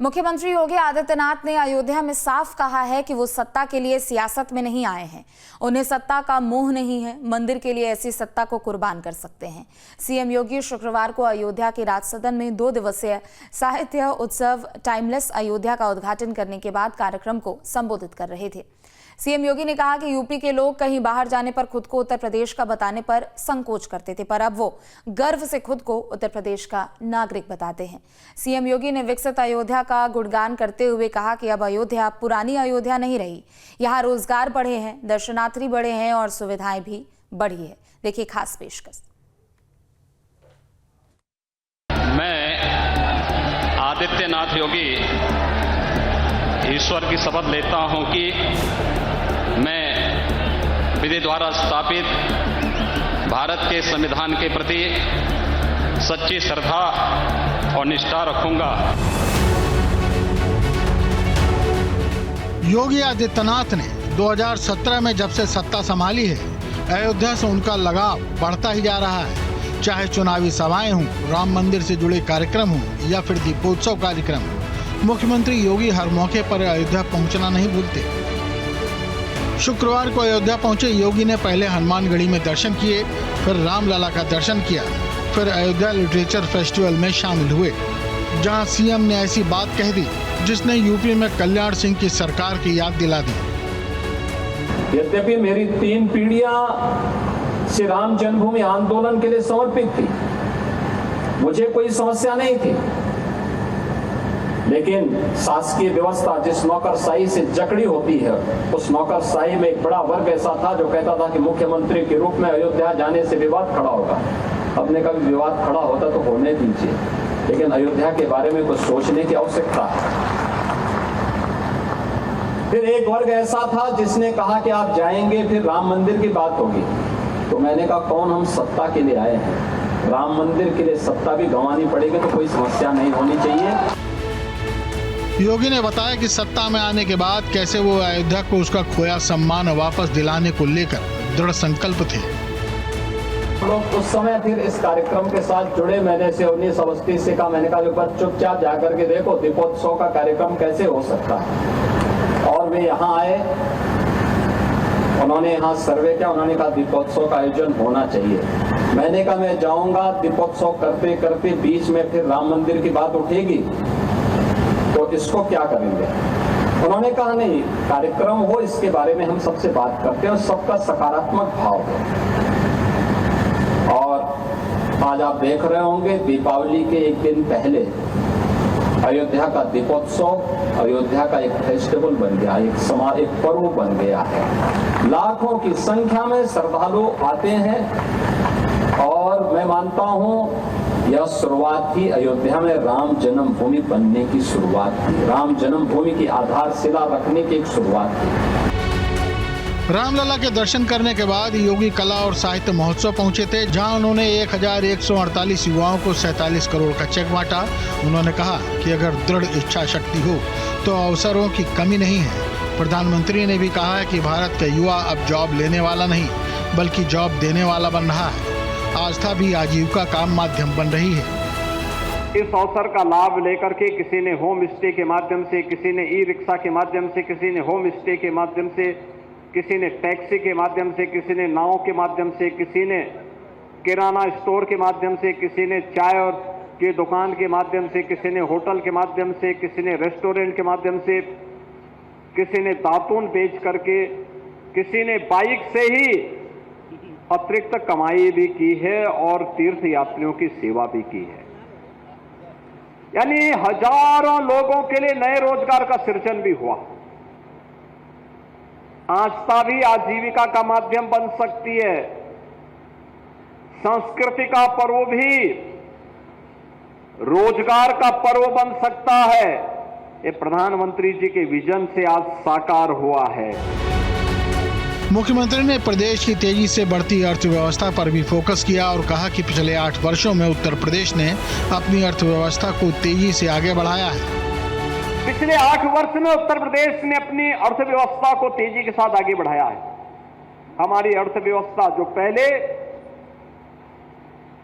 मुख्यमंत्री योगी आदित्यनाथ ने अयोध्या में साफ कहा है कि वो सत्ता के लिए सियासत में नहीं आए हैं। उन्हें सत्ता का मोह नहीं है, मंदिर के लिए ऐसी सत्ता को कुर्बान कर सकते हैं। सीएम योगी शुक्रवार को अयोध्या के राजसदन में 2 दिवसीय साहित्य उत्सव टाइमलेस अयोध्या का उद्घाटन करने के बाद कार्यक्रम को संबोधित कर रहे थे। सीएम योगी ने कहा कि यूपी के लोग कहीं बाहर जाने पर खुद को उत्तर प्रदेश का बताने पर संकोच करते थे, पर अब वो गर्व से खुद को उत्तर प्रदेश का नागरिक बताते हैं। सीएम योगी ने विकसित अयोध्या का गुणगान करते हुए कहा कि अब अयोध्या पुरानी अयोध्या नहीं रही। यहाँ रोजगार बढ़े हैं, दर्शनार्थी बढ़े हैं और सुविधाएं भी बढ़ी है। देखिए खास पेशकश। मैं आदित्यनाथ योगी ईश्वर की शपथ लेता हूं कि मैं विधि द्वारा स्थापित भारत के संविधान के प्रति सच्ची श्रद्धा और निष्ठा रखूंगा। योगी आदित्यनाथ ने 2017 में जब से सत्ता संभाली है, अयोध्या से उनका लगाव बढ़ता ही जा रहा है। चाहे चुनावी सभाएं हों, राम मंदिर से जुड़े कार्यक्रम हों या फिर दीपोत्सव कार्यक्रम, मुख्यमंत्री योगी हर मौके पर अयोध्या पहुंचना नहीं भूलते। शुक्रवार को अयोध्या पहुंचे योगी ने पहले हनुमानगढ़ी में दर्शन किए, फिर रामलला का दर्शन किया, फिर अयोध्या लिटरेचर फेस्टिवल में शामिल हुए, जहां सीएम ने ऐसी बात कह दी जिसने यूपी में कल्याण सिंह की सरकार की याद दिला दी। यद्यपि मेरी 3 पीढ़ियां श्री राम जन्मभूमि आंदोलन के लिए समर्पित थी, मुझे कोई समस्या नहीं थी, लेकिन शासकीय व्यवस्था जिस नौकरशाही से जकड़ी होती है, उस नौकरशाही में एक बड़ा वर्ग ऐसा था जो कहता था कि मुख्यमंत्री के रूप में अयोध्या जाने से विवाद खड़ा होगा। अपने का भी विवाद खड़ा होता तो होने दीजिए, लेकिन अयोध्या के बारे में कुछ सोचने की आवश्यकता है। फिर एक वर्ग ऐसा था जिसने कहा कि आप जाएंगे फिर राम मंदिर की बात होगी। तो मैंने कहा कौन हम सत्ता के लिए आए हैं, राम मंदिर के लिए सत्ता भी गंवानी पड़ेगी तो कोई समस्या नहीं होनी चाहिए। योगी ने बताया कि सत्ता में आने के बाद कैसे वो अयोध्या को उसका खोया सम्मान वापस दिलाने को लेकर दृढ़ संकल्प थे। लोग उस समय फिर इस कार्यक्रम के साथ जुड़े। मैंने से 19 अवस्थी से कहा, मैंने कहा पर चुपचाप जाकर के देखो दीपोत्सव का कार्यक्रम कैसे हो सकता है। और वे यहाँ आए, उन्होंने यहाँ सर्वे किया, उन्होंने कहा दीपोत्सव का आयोजन होना चाहिए। मैंने कहा मैं जाऊंगा, दीपोत्सव करते करते बीच में फिर राम मंदिर की बात उठेगी तो इसको क्या करेंगे। उन्होंने कहा नहीं, कार्यक्रम हो इसके बारे में हम सबसे बात करते हैं और सबका सकारात्मक भाव हो। और आज आप देख रहे होंगे दीपावली के एक दिन पहले अयोध्या का दीपोत्सव अयोध्या का एक फेस्टिवल बन गया, एक पर्व बन गया है। लाखों की संख्या में श्रद्धालु आते हैं और मैं मानता हूं यह शुरुआत थी अयोध्या में राम जन्मभूमि बनने की शुरुआत थी, राम जन्मभूमि की आधारशिला रखने की एक शुरुआत थी। रामलला के दर्शन करने के बाद योगी कला और साहित्य महोत्सव पहुंचे थे, जहां उन्होंने 1148 युवाओं को 47 करोड़ का चेक बांटा। उन्होंने कहा कि अगर दृढ़ इच्छा शक्ति हो तो अवसरों की कमी नहीं है। प्रधानमंत्री ने भी कहा है कि भारत का युवा अब जॉब लेने वाला नहीं बल्कि जॉब देने वाला बन रहा है। आस्था भी आजीविका का माध्यम बन रही है। इस अवसर का लाभ लेकर के किसी ने होम स्टे के माध्यम से, किसी ने ई रिक्शा के माध्यम से, किसी ने होम स्टे के माध्यम से, किसी ने टैक्सी के माध्यम से, किसी ने नाव के माध्यम से, किसी ने किराना स्टोर के माध्यम से, किसी ने चाय और की दुकान के माध्यम से, किसी ने होटल के माध्यम से, किसी ने रेस्टोरेंट के माध्यम से, किसी ने दातून बेच करके, किसी ने बाइक से ही अतिरिक्त कमाई भी की है और तीर्थ यात्रियों की सेवा भी की है। यानी हजारों लोगों के लिए नए रोजगार का सृजन भी हुआ। आस्था भी आजीविका का माध्यम बन सकती है। संस्कृति का पर्व भी रोजगार का पर्व बन सकता है। ये प्रधानमंत्री जी के विजन से आज साकार हुआ है। मुख्यमंत्री ने प्रदेश की तेजी से बढ़ती अर्थव्यवस्था पर भी फोकस किया और कहा कि पिछले 8 वर्षों में उत्तर प्रदेश ने अपनी अर्थव्यवस्था को तेजी से आगे बढ़ाया है। पिछले 8 वर्ष में उत्तर प्रदेश ने अपनी अर्थव्यवस्था को तेजी के साथ आगे बढ़ाया है। हमारी अर्थव्यवस्था जो पहले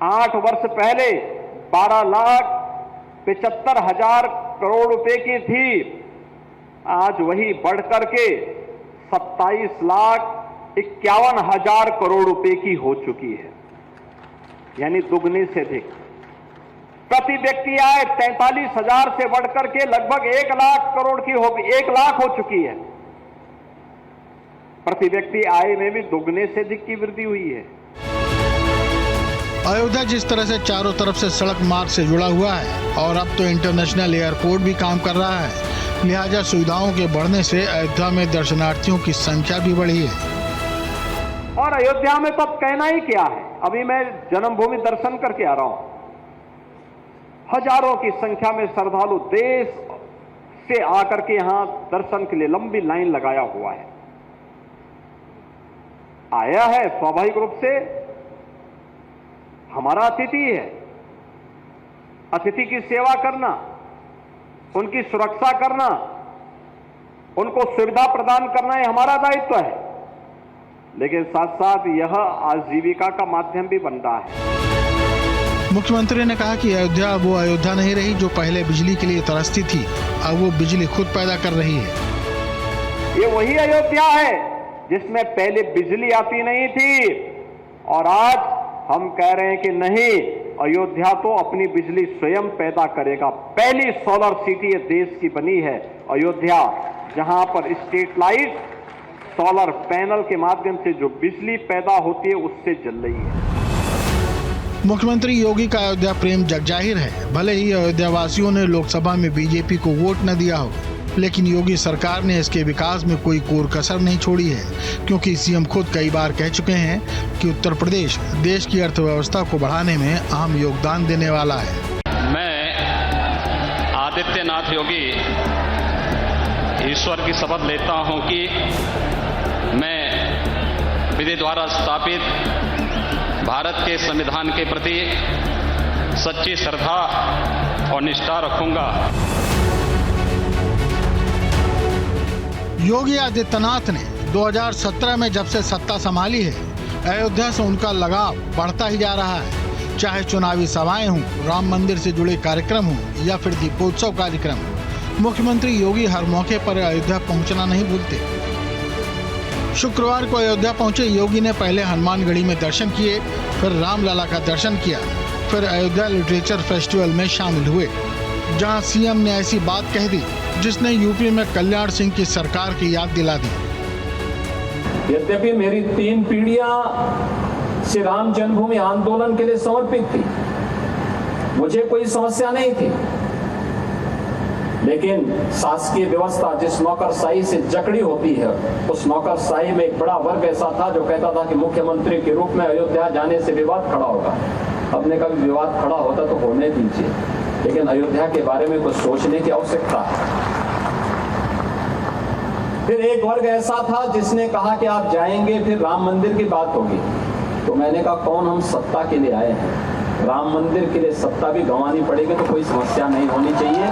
8 वर्ष पहले 12,75,000 करोड़ रुपए की थी, आज वही बढ़कर के 27,51,000 करोड़ रुपए की हो चुकी है, यानी दुगने से अधिक। प्रति व्यक्ति आय 43,000 से बढ़कर के लगभग 1 लाख करोड़ की हो, 1 लाख हो चुकी है। प्रति व्यक्ति आय में भी दुगने से अधिक की वृद्धि हुई है। अयोध्या जिस तरह से चारों तरफ से सड़क मार्ग से जुड़ा हुआ है और अब तो इंटरनेशनल एयरपोर्ट भी काम कर रहा है, लिहाजा सुविधाओं के बढ़ने से अयोध्या में दर्शनार्थियों की संख्या भी बढ़ी है। और अयोध्या में तो अब कहना ही क्या है, अभी मैं जन्मभूमि दर्शन करके आ रहा हूं। हजारों की संख्या में श्रद्धालु देश से आकर के यहां दर्शन के लिए लंबी लाइन लगाया हुआ है। आया है स्वाभाविक रूप से, हमारा अतिथि है, अतिथि की सेवा करना, उनकी सुरक्षा करना, उनको सुविधा प्रदान करना ये हमारा दायित्व है, लेकिन साथ साथ यह आजीविका का माध्यम भी बन रहा है। मुख्यमंत्री ने कहा कि अयोध्या वो अयोध्या नहीं रही जो पहले बिजली के लिए तरसती थी, अब वो बिजली खुद पैदा कर रही है। ये वही अयोध्या है जिसमें पहले बिजली आती नहीं थी, और आज हम कह रहे हैं कि नहीं, अयोध्या तो अपनी बिजली स्वयं पैदा करेगा। पहली सोलर सिटी ये देश की बनी है अयोध्या, जहां पर स्ट्रीट लाइट सोलर पैनल के माध्यम से जो बिजली पैदा होती है उससे जल रही है। मुख्यमंत्री योगी का अयोध्या प्रेम जगजाहिर है। भले ही अयोध्या वासियों ने लोकसभा में बीजेपी को वोट न दिया हो, लेकिन योगी सरकार ने इसके विकास में कोई कोर कसर नहीं छोड़ी है, क्योंकि सीएम खुद कई बार कह चुके हैं कि उत्तर प्रदेश देश की अर्थव्यवस्था को बढ़ाने में अहम योगदान देने वाला है। मैं आदित्यनाथ योगी ईश्वर की शपथ लेता हूं कि मैं विधि द्वारा स्थापित भारत के संविधान के प्रति सच्ची श्रद्धा और निष्ठा रखूंगा। योगी आदित्यनाथ ने 2017 में जब से सत्ता संभाली है, अयोध्या से उनका लगाव बढ़ता ही जा रहा है। चाहे चुनावी सभाएं हों, राम मंदिर से जुड़े कार्यक्रम हों या फिर दीपोत्सव कार्यक्रम, मुख्यमंत्री योगी हर मौके पर अयोध्या पहुंचना नहीं भूलते। शुक्रवार को अयोध्या पहुंचे योगी ने पहले हनुमानगढ़ी में दर्शन किए, फिर रामलला का दर्शन किया, फिर अयोध्या लिटरेचर फेस्टिवल में शामिल हुए, जहां सीएम ने ऐसी बात कह दी जिसने यूपी में कल्याण सिंह की सरकार की याद दिला दी। यद्यपि मेरी 3 पीढ़ियां श्री राम जन्मभूमि आंदोलन के लिए समर्पित थी, मुझे कोई समस्या नहीं थी, लेकिन शासकीय व्यवस्था जिस नौकरशाही से जकड़ी होती है, उस नौकरशाही में एक बड़ा वर्ग ऐसा था जो कहता था कि मुख्यमंत्री के रूप में अयोध्या जाने से विवाद खड़ा होगा। अपने का भी विवाद खड़ा होता तो होने दीजिए, लेकिन अयोध्या के बारे में कुछ सोचने की आवश्यकता है। फिर एक वर्ग ऐसा था जिसने कहा कि आप जाएंगे फिर राम मंदिर की बात होगी। तो मैंने कहा कौन हम सत्ता के लिए आए हैं, राम मंदिर के लिए सत्ता भी गंवानी पड़ेगी तो कोई समस्या नहीं होनी चाहिए।